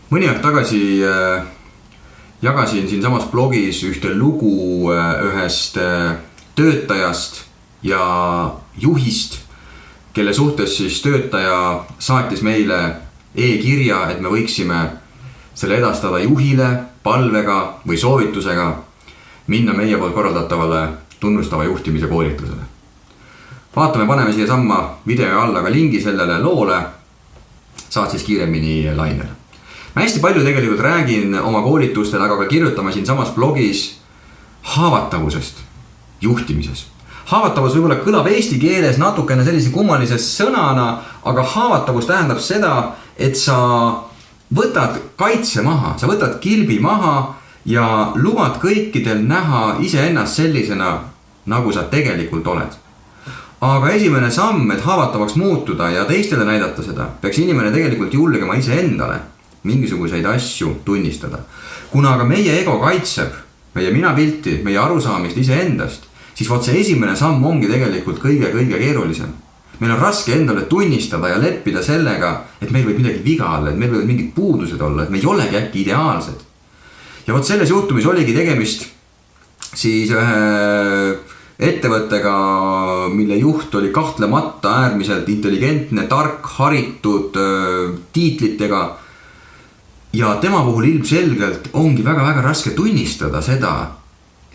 Mõni aeg tagasi jagasin siin samas blogis ühte lugu ühest töötajast ja juhist, kelle suhtes siis töötaja saatis meile e-kirja, et me võiksime selle edastada juhile palvega või soovitusega minna meie poolt korraldatavale tunnustava juhtimise koolitusele. Vaatame, paneme siia samma video alla ka lingi sellele loole, saad siis kiiremini lainele. Ma hästi palju tegelikult räägin oma koolitustel, aga ka kirjutama siin samas blogis haavatavusest juhtimises. Haavatavus võib-olla kõlab eesti keeles natukene sellise kummalise sõnana, aga haavatavus tähendab seda, et sa võtad kaitse maha, sa võtad kilbi maha ja lubad kõikidel näha iseennast sellisena, nagu sa tegelikult oled. Aga esimene samm, et haavatavaks muutuda ja teistele näidata seda, peaks inimene tegelikult julgema iseendale mingisuguseid asju tunnistada. Kuna aga meie ego kaitseb meie minapilti, meie arusaamist iseendast, siis võt see esimene samm ongi tegelikult kõige keerulisem. Meil on raske endale tunnistada ja leppida sellega, et meil võib midagi viga olla, et meil võivad mingid puudused olla, et me ei olegi äkki ideaalsed. Ja võt selles juhtumis oligi tegemist siis ühe ettevõttega, mille juht oli kahtlemata äärmiselt intelligentne, tark, haritud tiitlitega. Ja tema puhul ilmselgelt ongi väga raske tunnistada seda,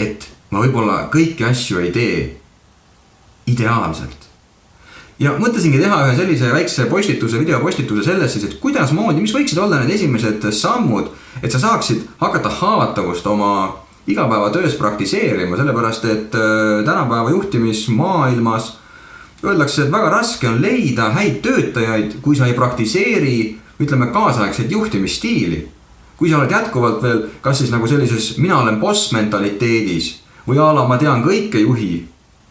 et ma võib-olla kõiki asju ei tee ideaalselt. Ja mõtlesingi teha ühe sellise väikse videopostituse selles siis, et kuidasmoodi, mis võiksid olla need esimesed sammud, et sa saaksid hakata haavatavust oma igapäevatöös praktiseerima, sellepärast et tänapäeva juhtimismaailmas öeldakse, et väga raske on leida häid töötajaid, kui sa ei praktiseeri, ütleme, kaasaegset juhtimisstiili. Kui sa oled jätkuvalt veel, kas siis nagu sellises mina olen boss mentaliteedis või ma tean kõike juhi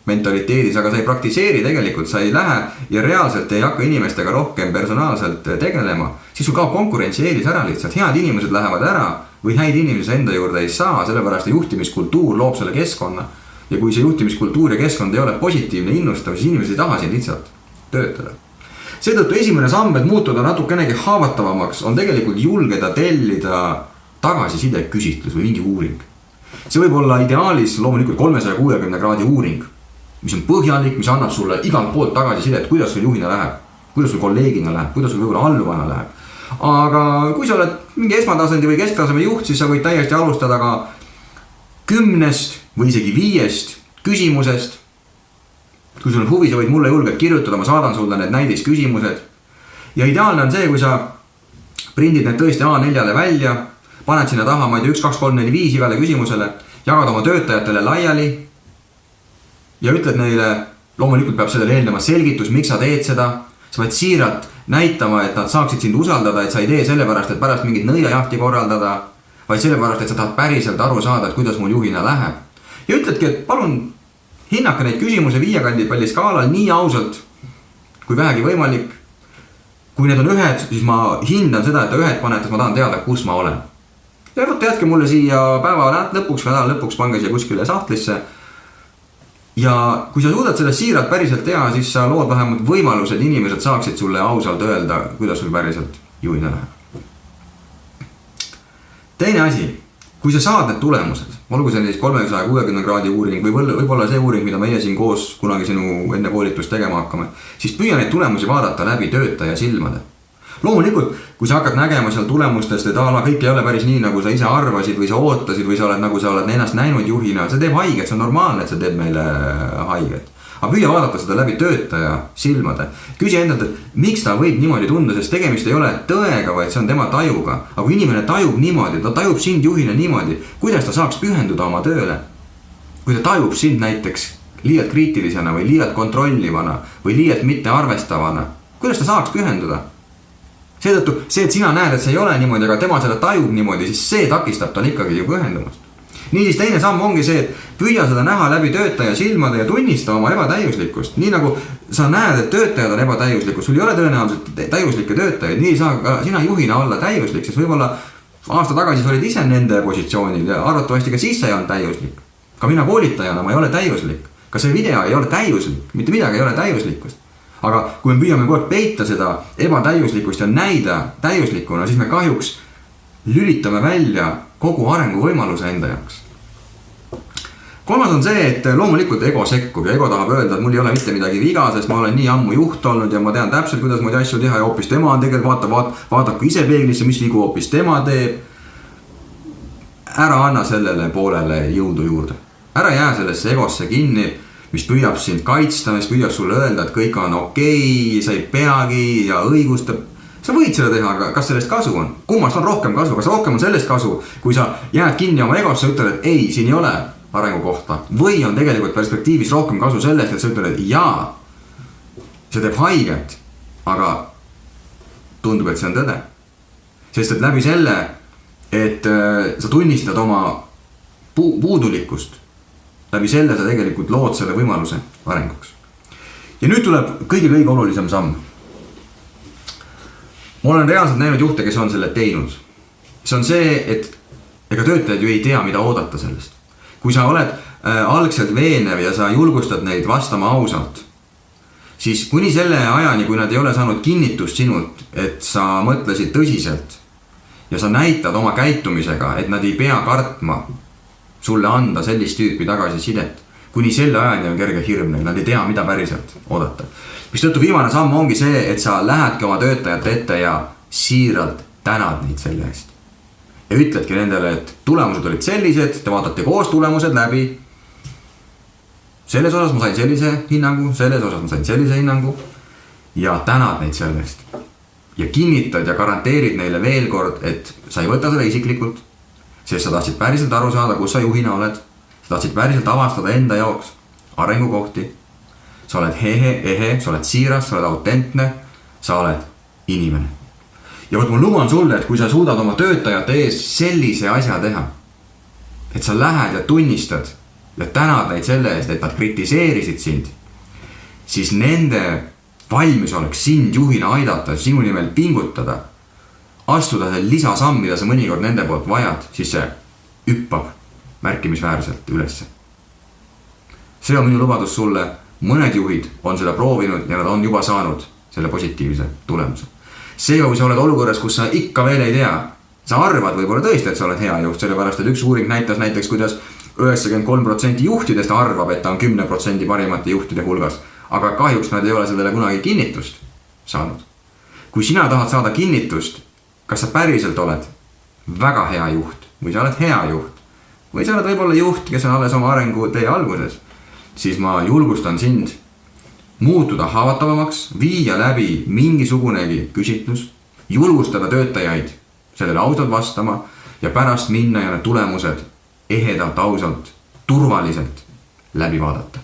mentaliteedis, aga sa ei praktiseeri tegelikult, sa ei lähe ja reaalselt ei hakka inimestega rohkem personaalselt tegelema, siis sul kaob konkurentsieelis ära lihtsalt. Head inimesed lähevad ära või häid inimesi enda juurde ei saa, sellepärast et juhtimiskultuur loob selle keskkonna. Ja kui see juhtimiskultuur ja keskkond ei ole positiivne, innustav, siis inimesed ei taha siin lihtsalt töötada. Seetõttu esimene samm, et muutuda natukenegi haavatavamaks, on tegelikult julgeda tellida tagasiside küsitlus või mingi uuring. See võib olla ideaalis loomulikult 360 kraadi uuring, mis on põhjalik, mis annab sulle igalt poolt tagasisidet, kuidas sul juhina läheb, kuidas sul kolleegina läheb, kuidas sul võib-olla alluvana läheb. Aga kui sa oled mingi esmatasandi või kesktaseme juht, siis sa võid täiesti alustada ka 10 või isegi 5 küsimusest. Kui sul on huvi, sa võid mulle julgelt kirjutada, ma saadan sulle need näidisküsimused. Ja ideaalne on see, kui sa prindid need tõesti A4-le välja, paned sinna taha, ma ei tea, 1, 2, 3, 4, 5 igale küsimusele, jagad oma töötajatele laiali ja ütled neile, loomulikult peab sellele eelnema selgitus, miks sa teed seda. Sa võid siiralt näitama, et nad saaksid sind usaldada, et sa ei tee sellepärast, et pärast mingit nõiajahti korraldada, vaid sellepärast, et sa tahad päriselt aru saada, et kuidas mul juhina läheb. Ja ütledki, et palun hinnake neid küsimuse 5 kandipalli skaalal nii ausalt, kui vähegi võimalik. Kui need on 1, siis ma hindan seda, et 1 panetas, ma tahan teada, kus ma olen. Ja võtta jätke mulle siia päeva lõpuks, nädala lõpuks, pange siia kuskile sahtlisse. Ja kui sa suudad sellest siiralt päriselt teha, siis sa lood vähemalt võimalused, inimesed saaksid sulle ausalt öelda, kuidas sul päriselt juhina läheb. Teine asi, kui sa saad need tulemused, olgu see siis 360 kraadi uuring või võib-olla see uuring, mida meie siin koos kunagi sinu enne koolitust tegema hakkame, siis püüa neid tulemusi vaadata läbi töötaja silmade. Loomulikult, kui sa hakkad nägema seal tulemustest, et kõik ei ole päris nii, nagu sa ise arvasid või sa ootasid või sa oled nagu sa oled ennast näinud juhina, see teeb haiget, see on normaalne, et see teeb meile haiget. Aga püüa vaadata seda läbi töötaja silmade. Küsi endalt, et miks ta võib niimoodi tunda, sest tegemist ei ole tõega, vaid see on tema tajuga. Aga kui inimene tajub niimoodi, ta tajub sind juhina niimoodi, kuidas ta saaks pühenduda oma tööle? Kui ta tajub sind näiteks liialt kriitilisena või liialt kontrollivana või liialt mitte arvestavana, kuidas ta saaks pühenduda? Seetõttu see, et sina näed, et see ei ole niimoodi, aga tema seda tajub niimoodi, siis see takistab tal ikkagi ju pühendumast. Niisiis teine samm ongi see, et püüa seda näha läbi töötaja silmade ja tunnista oma ebatäiuslikkust. Nii nagu sa näed, et töötajad on ebatäiuslikud, sul ei ole tõenäoliselt täiuslikke töötajaid, nii ei saa ka sina juhina olla täiuslik, sest võib-olla aasta tagasi sa olid ise nende positsioonil ja arvatavasti ka siis sa ei olnud täiuslik. Ka mina koolitajana ma ei ole täiuslik. Ka see video ei ole täiuslik, mitte midagi ei ole täiuslikkust. Aga kui me püüame kogu aeg peita seda ebatäiuslikkust ja näida täiuslikuna, siis me kahjuks lülitame välja kogu arenguvõimaluse enda jaoks. Kolmas on see, et loomulikult ego sekkub ja ego tahab öelda, et mul ei ole mitte midagi viga, sest ma olen nii ammu juht olnud ja ma tean täpselt, kuidas ma asju teha ja hoopis tema on tegelikult vaatab ka ise peeglisse, mis vigu hoopis tema teeb. Ära anna sellele poolele jõudu juurde. Ära jää sellesse egosse kinni, mis püüab sind kaitsta, mis püüab sulle öelda, et kõik on okei, sa ei peagi ja õigustab. Sa võid seda teha, aga kas sellest kasu on? Kummast on rohkem kasu? Kas rohkem on sellest kasu, kui sa jääd kinni oma egosse ja ütled, et ei, siin ei ole arengu kohta. Või on tegelikult perspektiivis rohkem kasu sellest, et sa ütled, et jaa, see teeb haiget, aga tundub, et see on tõde. Sest et läbi selle, et sa tunnistad oma puudulikkust, läbi selle sa tegelikult lood selle võimaluse arenguks. Ja nüüd tuleb kõige olulisem samm. Ma olen reaalselt näinud juhte, kes on selle teinud. See on see, et ega töötajad ju ei tea, mida oodata sellest. Kui sa oled algselt veenev ja sa julgustad neid vastama ausalt, siis kuni selle ajani, kui nad ei ole saanud kinnitust sinult, et sa mõtlesid tõsiselt ja sa näitad oma käitumisega, et nad ei pea kartma sulle anda sellist tüüpi tagasisidet, kuni selle ajani on kerge hirm, nad ei tea, mida päriselt oodata. Mistõttu viimane samm ongi see, et sa lähedki oma töötajate ette ja siiralt tänad neid selle eest. Ja ütledki nendele, et tulemused olid sellised, te vaatate koos tulemused läbi. Selles osas ma sain sellise hinnangu, selles osas ma sain sellise hinnangu ja tänad neid sellest. Ja kinnitad ja garanteerid neile veel kord, et sa ei võta seda isiklikult, sest sa tahtsid päriselt aru saada, kus sa juhina oled. Sa tahtsid päriselt avastada enda jaoks arengukohti. Sa oled ehe, sa oled siiras, sa oled autentne, sa oled inimene. Ja ma luban sulle, et kui sa suudad oma töötajate ees sellise asja teha, et sa lähed ja tunnistad ja tänad neid selle eest, et nad kritiseerisid sind, siis nende valmis oleks sind juhina aidata, sinu nimel pingutada, astuda see lisasamm, mida sa mõnikord nende poolt vajad, siis see hüppab märkimisväärselt ülesse. See on minu lubadus sulle, mõned juhid on seda proovinud ja nad on juba saanud selle positiivse tulemuse. See, kui sa oled olukorras, kus sa ikka veel ei tea, sa arvad võib-olla tõesti, et sa oled hea juht, sellepärast, et üks uuring näitas näiteks, kuidas 93% juhtidest arvab, et ta on 10% parimate juhtide hulgas, aga kahjuks nad ei ole sellele kunagi kinnitust saanud. Kui sina tahad saada kinnitust, kas sa päriselt oled väga hea juht või sa oled hea juht või sa oled võib-olla juht, kes on alles oma arengu tee alguses, siis ma julgustan sind muutuda haavatavamaks, viia läbi mingisugunegi küsitlus, julgustada töötajaid sellele ausalt vastama ja pärast minna ja need tulemused ehedalt, ausalt, turvaliselt läbi vaadata.